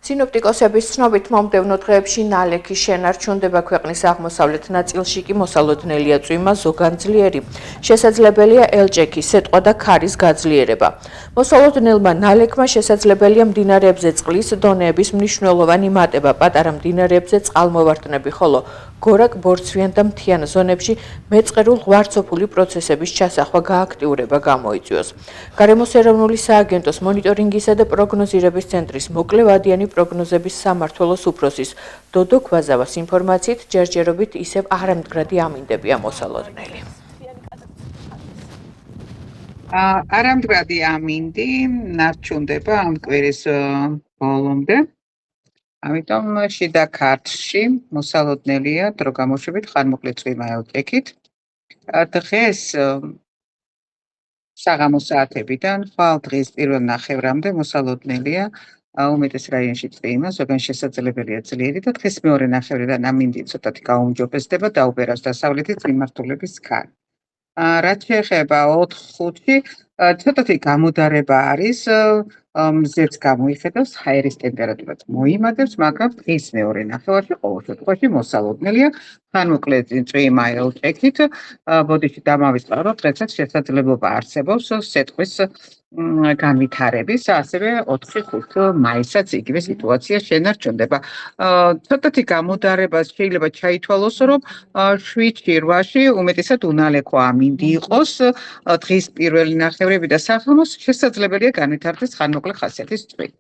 სინოპტიკოსების ცნობით მომდევნო დღეებში ნალექი შენარჩუნდება ქვეყნის აღმოსავლეთ ნაწილში კი მოსალოდნელია წვიმა ზოგანძლიერი. შესაძლებელია ელჭექი, სეტყვა და ქარის გაძლიერება. მოსალოდნელმა ნალექმა შესაძლებელია მდინარეებზე წყლის დონეების მნიშვნელოვანი მატება, პატარა მდინარეებზე წყალმოვარდნები, ხოლო გორაკ-ბორცვიან და მთიან ზონებში მეწყერულ ღვარცოფული პროცესების ჩასახვა გააქტიურება გამოიწვიოს. გარემოს ეროვნული სააგენტოს მონიტორინგისა და პროგნოზირების ცენტრის მოკლევადიანი პროგნოზების სამმართველოს უფროსის დოდო ქვაზავას ინფორმაციით ჯერჯერობით ისევ არამდგრადი ამინდებია მოსალოდნელი. არამდგრადი ამინდი ნარჩუნდება ამ კვირის ბოლომდე. ამიტომ შიდა ქართლში მოსალოდნელია დრო გამოშვებით ხანმოკლე წვიმა ელჭექით. დღეს საღამოს საათებიდან ხვალ დღის პირველ ნახევრამდე მოსალოდნელია უმეტეს რაიონში წვიმა, ზოგან შესაძლებელია ძლიერი და დღეს მეორე ნახევრიდან ამინდი ცოტათი გაუმჯობესდება, დაუბერავს დასავლეთის მიმართულების ქარი. რაც შეეხება 4-5-ში ცოტათი გამოდარება არის, მზეც გამოიხედავს, ჰაერის ტემპერატურაც მოიმატებს, მაგრამ დღის მეორე ნახევარში ყოველ შემთხვევაში მოსალოდნელია ხანმოკლე წვიმა ელჭექით. ბოდიში დამავიწყოთ, დღესაც შესაძლებლობა არსებობს სეტყვის განვითარების, ასევე 4-5 მაისაც იგივე სიტუაცია შენარჩუნდება. ცოტათი გამოდარებას შეიძლება ჩაითვალოს, რომ 7-8-ში უმეტესად უნალექო ამინდი იყოს. დღის პირველი ნახევრები და საღამოს შესაძლებელია განვითარდეს ხანმოკლე ხასიათის წვიმი.